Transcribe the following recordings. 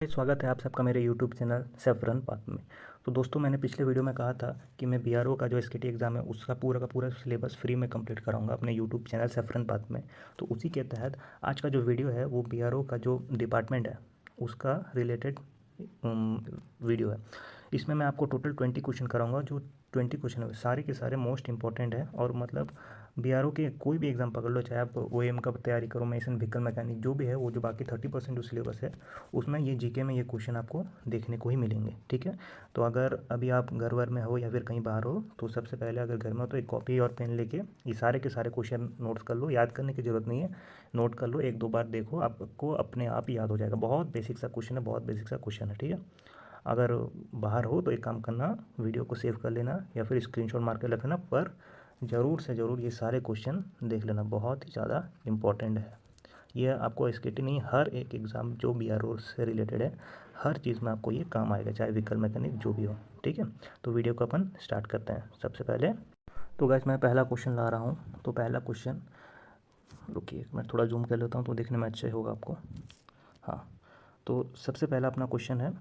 स्वागत है आप सबका मेरे यूट्यूब चैनल सेफरन पाथ में। तो दोस्तों, मैंने पिछले वीडियो में कहा था कि मैं बीआरओ का जो एसकेटी एग्ज़ाम है उसका पूरा का पूरा सिलेबस फ्री में कंप्लीट कराऊंगा अपने यूट्यूब चैनल सेफरन पाथ में। तो उसी के तहत आज का जो वीडियो है वो बीआरओ का जो डिपार्टमेंट है उसका रिलेटेड वीडियो है। इसमें मैं आपको टोटल 20 क्वेश्चन कराऊंगा। जो 20 क्वेश्चन है सारे के सारे मोस्ट इंपॉर्टेंट है और मतलब बीआरओ के कोई भी एग्ज़ाम पकड़ लो, चाहे आप ओएम का तैयारी करो, मेसन व्हीकल मैकेनिक जो भी है, वो जो बाकी 30% जो सिलेबस है उसमें ये जीके में ये क्वेश्चन आपको देखने को ही मिलेंगे। ठीक है, तो अगर अभी आप घर वर में हो या फिर कहीं बाहर हो तो सबसे पहले अगर घर में हो तो एक कॉपी और पेन लेके ये सारे के सारे क्वेश्चन नोट्स कर लो। याद करने की ज़रूरत नहीं है, नोट कर लो, एक दो बार देखो, आपको अपने आप याद हो जाएगा। बहुत बेसिक सा क्वेश्चन है, बहुत बेसिक सा क्वेश्चन है। ठीक है, अगर बाहर हो तो एक काम करना, वीडियो को सेव कर लेना या फिर स्क्रीनशॉट मार के रख लेना, पर ज़रूर से ज़रूर ये सारे क्वेश्चन देख लेना, बहुत ही ज़्यादा इम्पोर्टेंट है। ये आपको एसकेटी नहीं, हर एक एग्ज़ाम जो बीआरओ से रिलेटेड है हर चीज़ में आपको ये काम आएगा, चाहे व्हीकल मैकेनिक जो भी हो। ठीक है, तो वीडियो को अपन स्टार्ट करते हैं। सबसे पहले तो गाइस मैं पहला क्वेश्चन ला रहा हूँ। तो पहला क्वेश्चन, रुकिए मैं थोड़ा जूम कर लेता हूँ तो देखने में अच्छा होगा आपको। हाँ, तो सबसे पहला अपना क्वेश्चन है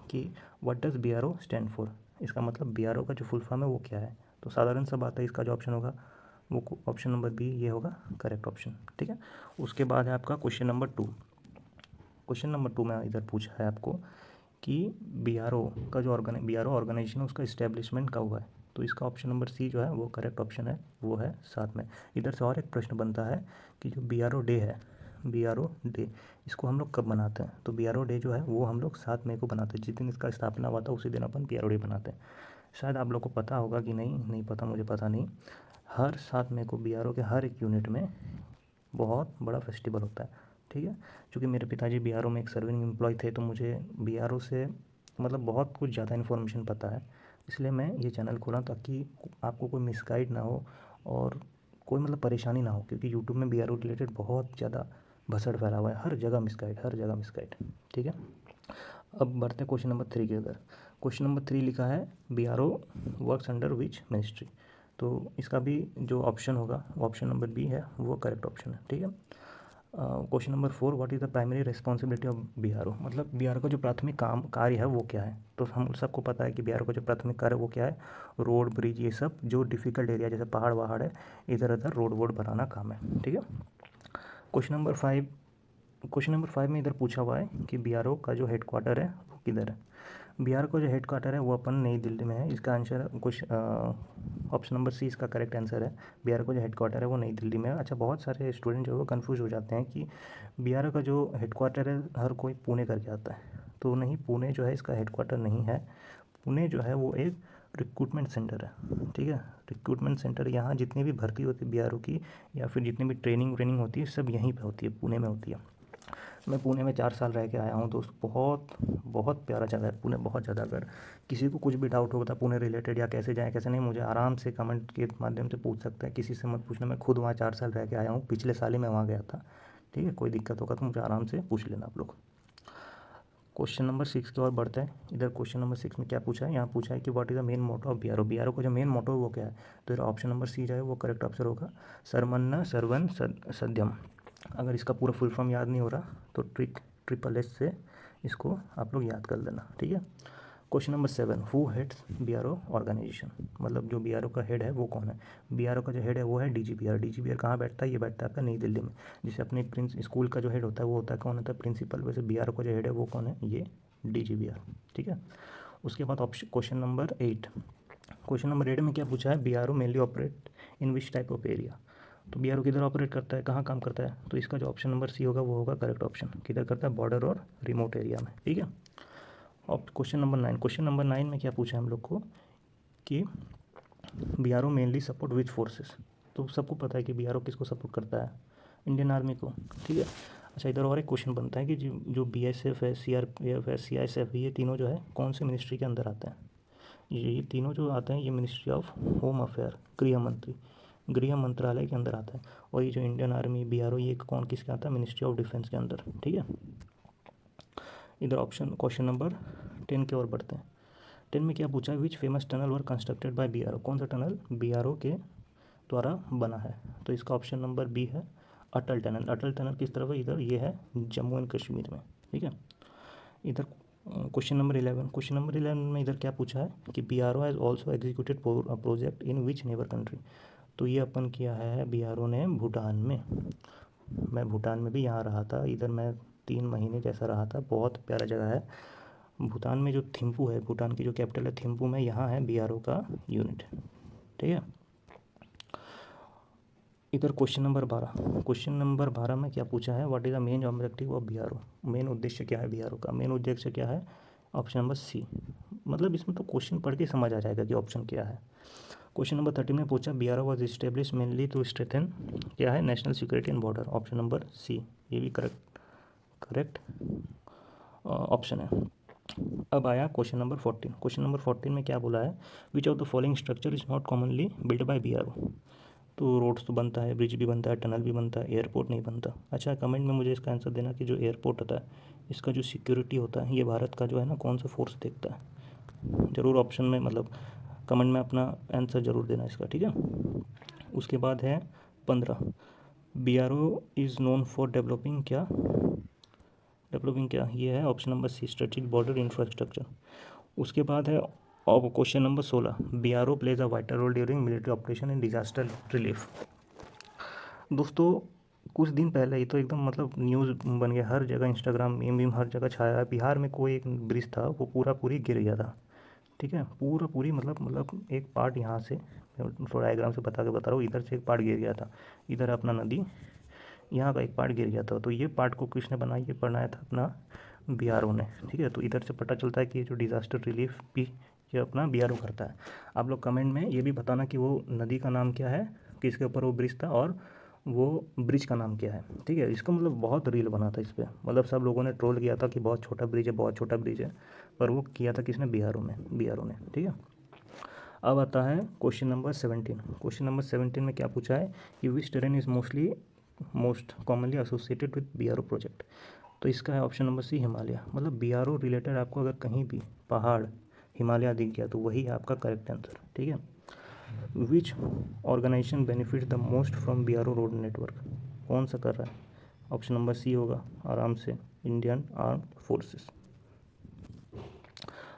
कि what does BRO stand for. इसका मतलब बीआरओ का जो फुल फॉर्म है वो क्या है। तो साधारण सा बात है, इसका जो ऑप्शन होगा वो ऑप्शन नंबर बी ये होगा करेक्ट ऑप्शन। ठीक है, उसके बाद है आपका क्वेश्चन नंबर 2। क्वेश्चन नंबर 2 में इधर पूछा है आपको कि बीआरओ का जो बीआरओ ऑर्गेनाइजेशन है उसका इस्टेब्लिशमेंट कब हुआ है। तो इसका ऑप्शन नंबर सी जो है वो करेक्ट ऑप्शन है, वो है 7 में। इधर से और एक प्रश्न बनता है कि जो बीआरओ डे है, बीआरओ डे इसको हम लोग कब मनाते हैं। तो बीआरओ डे जो है वो हम लोग 7 मई को बनाते हैं। जिस दिन इसका स्थापना हुआ था उसी दिन अपन बीआरओ डे बनाते हैं। शायद आप लोग को पता होगा कि नहीं, नहीं पता, मुझे पता नहीं। हर 7 मई को बीआरओ के हर एक यूनिट में बहुत बड़ा फेस्टिवल होता है। ठीक है, क्योंकि मेरे पिताजी बीआरओ में एक सर्विंग एम्प्लॉय थे तो मुझे बीआरओ से मतलब बहुत कुछ ज़्यादा इन्फॉर्मेशन पता है। इसलिए मैं ये चैनल खोला ताकि आपको कोई मिसगाइड ना हो और कोई मतलब परेशानी ना हो, क्योंकि यूट्यूब में बीआरओ रिलेटेड बहुत ज़्यादा भसड़ फैला हुआ है, हर जगह मिसगाइड, हर जगह मिसगाइड। ठीक है, अब बढ़ते हैं क्वेश्चन नंबर 3 के अंदर। क्वेश्चन नंबर 3 लिखा है BRO works under which ministry. तो इसका भी जो ऑप्शन होगा ऑप्शन नंबर बी है, वो करेक्ट ऑप्शन है। ठीक है, question number 4, what is the primary responsibility of BRO. मतलब बीआरओ का जो प्राथमिक काम कार्य है वो क्या है। तो हम सबको पता है कि बीआरओ का जो प्राथमिक कार्य है वो क्या है, रोड ब्रिज ये सब जो डिफ़िकल्ट एरिया जैसे पहाड़ वहाड़ है, इधर उधर रोड वोड बनाना काम है। ठीक है, क्वेश्चन नंबर 5 में इधर पूछा हुआ है कि बीआरओ का जो हेडक्वार्टर है वो किधर है। बीआरओ का जो हेडक्वार्टर है वो अपन नई दिल्ली में है। इसका आंसर कुछ ऑप्शन नंबर सी इसका करेक्ट आंसर है। बीआरओ का जो हेडक्वार्टर है वो नई दिल्ली में है। अच्छा, बहुत सारे स्टूडेंट जो है वो कन्फ्यूज हो जाते हैं कि बीआरओ का जो हेडक्वार्टर है हर कोई पुणे करके आता है। तो नहीं, पुणे जो है इसका हेडक्वार्टर नहीं है। पुणे जो है वो एक रिक्रूटमेंट सेंटर है। ठीक है, रिक्रूटमेंट सेंटर, यहाँ जितनी भी भर्ती होती है बीआरओ की या फिर जितनी भी ट्रेनिंग होती है सब यहीं पे होती है, पुणे में होती है। मैं पुणे में 4 साल रह के आया हूँ दोस्त, बहुत बहुत प्यारा जगह है पुणे, बहुत ज़्यादा। अगर किसी को कुछ भी डाउट होता पुणे रिलेटेड या कैसे जाएँ कैसे नहीं, मुझे आराम से कमेंट के माध्यम से पूछ सकते हैं, किसी से मत पूछना। मैं खुद वहाँ 4 साल रह के आया हूँ, पिछले साल ही मैं वहाँ गया था। ठीक है, कोई दिक्कत होगा तो मुझे आराम से पूछ लेना आप लोग। क्वेश्चन नंबर 6 की ओर बढ़ते हैं। इधर क्वेश्चन नंबर 6 में क्या पूछा है, यहाँ पूछा है कि what is the main motto of BRO. BRO का जो मेन मोटो है वो क्या है। तो इधर ऑप्शन नंबर सी जो है वो करेक्ट ऑप्शन होगा, सर्वन्न सर्वन सद्यम। अगर इसका पूरा फुल फॉर्म याद नहीं हो रहा तो ट्रिपल एस से इसको आप लोग याद कर लेना। ठीक है, question number 7, who heads BRO organisation. मतलब जो बीआरओ का हेड है वो कौन है। बीआरओ का जो हेड है वो है डीजीपीआर। डीजीपीआर कहाँ बैठता है, ये बैठता है आपका नई दिल्ली में। जैसे अपने स्कूल का जो हेड होता है वो होता है, कौन होता है, प्रिंसिपल। वैसे बीआरओ का जो हेड है वो कौन है, ये डीजीपीआर। ठीक है, उसके बाद option question number 8। Question number 8 में क्या पूछा है, BRO mainly operate in which type of area. तो बीआरओ किधर ऑपरेट करता है, कहाँ काम करता है। तो इसका जो ऑप्शन नंबर सी होगा वो होगा करेक्ट ऑप्शन, किधर करता है, बॉर्डर और रिमोट एरिया में। ठीक है, अब क्वेश्चन नंबर 9। क्वेश्चन नंबर 9 में क्या पूछा है हम लोग को कि BRO mainly support which forces. तो सबको पता है कि बीआरओ किसको सपोर्ट करता है, इंडियन आर्मी को। ठीक है, अच्छा इधर और एक क्वेश्चन बनता है कि जो बीएसएफ है, सीआरपीएफ है, सीआईएसएफ है, ये तीनों जो है कौन से मिनिस्ट्री के अंदर आते हैं। ये तीनों जो आते हैं ये मिनिस्ट्री ऑफ होम अफेयर, गृह मंत्रालय के अंदर आता है। और ये जो इंडियन आर्मी बीआरओ ये कौन किसके आता है, मिनिस्ट्री ऑफ डिफेंस के अंदर। ठीक है, इधर ऑप्शन क्वेश्चन नंबर 10 की ओर बढ़ते हैं। 10 में क्या पूछा है, which famous tunnel were constructed by BRO. कौन सा टनल बीआरओ के द्वारा बना है। तो इसका ऑप्शन नंबर बी है अटल टनल। अटल टनल किस तरफ है, इधर ये है जम्मू एंड कश्मीर में। ठीक है, इधर क्वेश्चन नंबर 11, क्वेश्चन नंबर 11 में इधर क्या पूछा है कि BRO has also executed project in which neighbour country. तो ये अपन किया है BRO ने भूटान में। मैं भूटान में भी यहाँ रहा था, इधर मैं 3 महीने जैसा रहा था। बहुत प्यारा जगह है भूटान में। जो थिम्पू है, भूटान की जो कैपिटल है थिम्पू में, यहाँ है BRO का यूनिट। ठीक है। इधर क्वेश्चन नंबर 12, क्वेश्चन नंबर 12 में क्या पूछा है, what is the main objective of BRO। Main उद्देश्य क्या है BRO का, मेन उद्देश्य क्या है, ऑप्शन नंबर सी। मतलब इसमें तो क्वेश्चन पढ़ के समझ आ जाएगा कि ऑप्शन क्या है। क्वेश्चन नंबर 13 में पूछा BRO was establish mainly to strengthen, क्या है, national security and border. Option number C, ये भी करेक्ट ऑप्शन है। अब आया क्वेश्चन नंबर 14, क्वेश्चन नंबर 14 में क्या बोला है, which of the following structure is not commonly build by BRO। तो रोड्स तो बनता है, ब्रिज भी बनता है, टनल भी बनता है, एयरपोर्ट नहीं बनता। अच्छा, कमेंट में मुझे इसका आंसर देना कि जो एयरपोर्ट होता है, इसका जो सिक्योरिटी होता है, ये भारत का जो है ना कौन सा फोर्स देखता है। ज़रूर ऑप्शन में मतलब कमेंट में अपना आंसर ज़रूर देना इसका, ठीक है। उसके बाद है 15, BRO is known for developing क्या, डेवलपिंग क्या, ये है option number C, strategic border infrastructure. उसके बाद है और question number 16, BRO plays a vital role during military operation and disaster relief. दोस्तों कुछ दिन पहले ही तो एकदम मतलब न्यूज़ बन गया, हर जगह इंस्टाग्राम मीम हर जगह छाया है। बिहार में कोई एक ब्रिज था, वो पूरी गिर गया था। ठीक है, पूरी मतलब एक पार्ट यहाँ से, थोड़ा डायग्राम से बता रहा हूँ, इधर से एक पार्ट गिर गया था, इधर अपना नदी, यहाँ का एक पार्ट गिर गया था। तो ये पार्ट को किसने बनाया, ये बनाया था अपना BRO ने। ठीक है, तो इधर से पता चलता है कि ये जो डिज़ास्टर रिलीफ भी ये अपना BRO करता है। आप लोग कमेंट में ये भी बताना कि वो नदी का नाम क्या है, किसके ऊपर वो ब्रिज था, और वो ब्रिज का नाम क्या है। ठीक है, इसका मतलब बहुत रील बना था इस पर, मतलब सब लोगों ने ट्रोल किया था कि बहुत छोटा ब्रिज है, बहुत छोटा ब्रिज है, पर वो किया था किसने, BRO ने। ठीक है। अब आता है क्वेश्चन नंबर 17, क्वेश्चन नंबर 17 में क्या पूछा है कि which terrain is most commonly associated with BRO project. तो इसका है ऑप्शन नंबर सी, हिमालय। मतलब BRO रिलेटेड आपको अगर कहीं भी पहाड़ हिमालय दिख गया तो वही है आपका करेक्ट आंसर। ठीक है। Which organisation benefit the most from BRO road network, कौन सा कर रहा है, ऑप्शन नंबर सी होगा आराम से, इंडियन आर्म्ड फोर्सेस।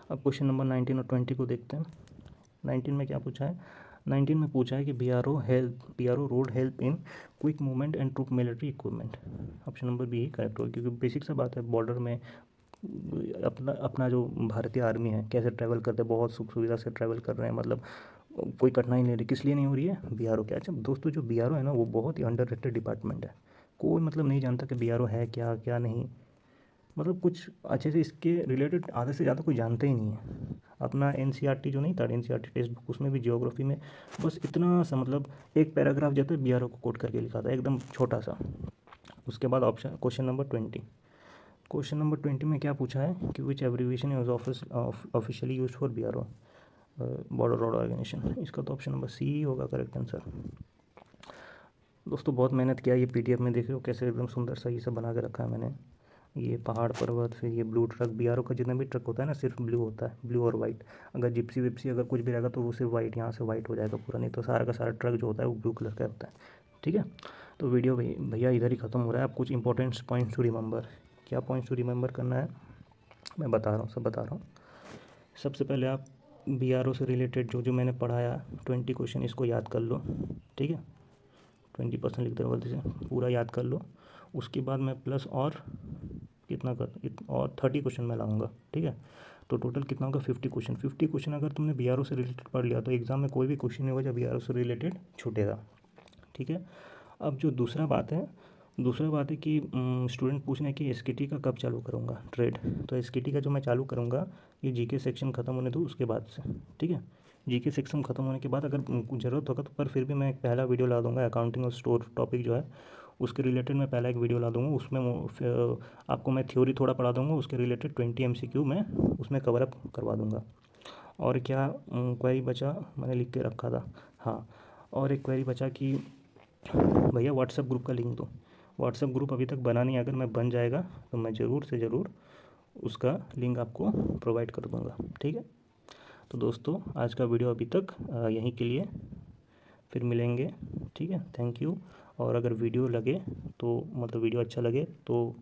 अब क्वेश्चन नंबर 19 और 20 को देखते हैं। 19 में क्या पूछा है, 19 में पूछा है कि BRO road help in quick movement and troop military equipment. Option number B ही करेक्ट होगा, क्योंकि बेसिक सा बात है, बॉर्डर में अपना जो भारतीय आर्मी है कैसे ट्रैवल करते हैं, बहुत सुख सुविधा से ट्रैवल कर रहे हैं, मतलब कोई कठिनाई नहीं रही। किस लिए नहीं हो रही है, BRO क्या। अच्छा दोस्तों, जो BRO है ना वो बहुत ही अंडररेटेड डिपार्टमेंट है। कोई मतलब नहीं जानता कि BRO है क्या क्या नहीं, मतलब कुछ अच्छे से इसके रिलेटेड आधे से ज़्यादा कोई जानते ही नहीं है। अपना NCERT जो नहीं था, NCERT टेक्स्ट बुक, उसमें भी जियोग्राफी में बस इतना सा मतलब एक पैराग्राफ जाता है BRO को कोट करके लिखा था, एकदम छोटा सा। उसके बाद option question number 20, question number 20 में क्या पूछा है कि which abbreviation is officially use for BRO border road organisation. इसका तो ऑप्शन नंबर सी होगा करेक्ट आंसर। दोस्तों बहुत मेहनत किया, ये PDF में देख रहे हो कैसे एकदम सुंदर सा ये सब बना के रखा है मैंने। ये पहाड़ पर्वत, फिर ये ब्लू ट्रक, BRO का जितना भी ट्रक होता है ना सिर्फ ब्लू होता है, ब्लू और वाइट। अगर जिप्सी विप्सी अगर कुछ भी रहेगा तो वो सिर्फ वाइट, यहाँ से वाइट हो जाएगा पूरा, नहीं तो सारा का सारा ट्रक जो होता है वो ब्लू कलर का होता है। ठीक है, तो वीडियो भैया इधर ही ख़त्म हो रहा है। आप कुछ इंपॉर्टेंट पॉइंट्स टू रिमेंबर, क्या पॉइंट्स टू रिमेंबर करना है मैं बता रहा हूँ, सब बता रहा हूँ। सबसे पहले आप BRO से रिलेटेड जो जो मैंने पढ़ाया 20 क्वेश्चन, इसको याद कर लो। ठीक है, 20% लिख दे रहा गलती से, पूरा याद कर लो। उसके बाद मैं प्लस और कितना और 30 क्वेश्चन मैं लाऊंगा। ठीक है, तो टोटल कितना होगा 50 क्वेश्चन। 50 क्वेश्चन अगर तुमने BRO से रिलेटेड पढ़ लिया तो एग्ज़ाम में कोई भी क्वेश्चन नहीं होगा जब BRO से रिलेटेड छूटेगा। ठीक है। अब जो दूसरा बात है कि स्टूडेंट पूछ रहे हैं कि SKT का कब चालू करूँगा ट्रेड। तो SKT का जो मैं चालू करूँगा ये GK सेक्शन ख़त्म होने दो उसके बाद से। ठीक है, GK सेक्शन ख़त्म होने के बाद अगर ज़रूरत होगा तो पर फिर भी मैं एक पहला वीडियो ला दूँगा, अकाउंटिंग और स्टोर टॉपिक जो है उसके रिलेटेड मैं पहला एक वीडियो ला दूँगा। उसमें आपको मैं थ्योरी थोड़ा पढ़ा दूँगा, उसके रिलेटेड 20 MCQ मैं उसमें कवर अप करवा दूँगा। और क्या क्वेरी बचा, मैंने लिख के रखा था, हाँ, और एक क्वेरी बचा कि भैया व्हाट्सएप ग्रुप का लिंक दो। व्हाट्सएप ग्रुप अभी तक बना नहीं, अगर मैं बन जाएगा तो मैं ज़रूर से ज़रूर उसका लिंक आपको प्रोवाइड कर दूँगा। ठीक है, तो दोस्तों आज का वीडियो अभी तक यहीं के लिए, फिर मिलेंगे। ठीक है, थैंक यू। और अगर वीडियो लगे तो मतलब वीडियो अच्छा लगे तो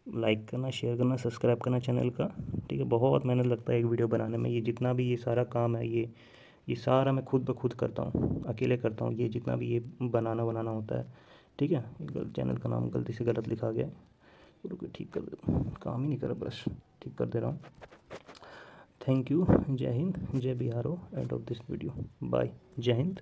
लाइक करना, शेयर करना, सब्सक्राइब करना चैनल का, ठीक है। बहुत मेहनत लगता है एक वीडियो बनाने में। ये जितना भी ये सारा काम है, ये सारा मैं खुद ब खुद करता हूँ, अकेले करता हूँ। ये जितना भी ये बनाना होता है, ठीक है। चैनल का नाम गलती से गलत लिखा गया है, रुको ठीक कर दे, काम ही नहीं कर रहा, बस ठीक कर दे रहा हूँ। Thank you. जय हिंद, जय बिहारो। End of this video, bye. जय हिंद।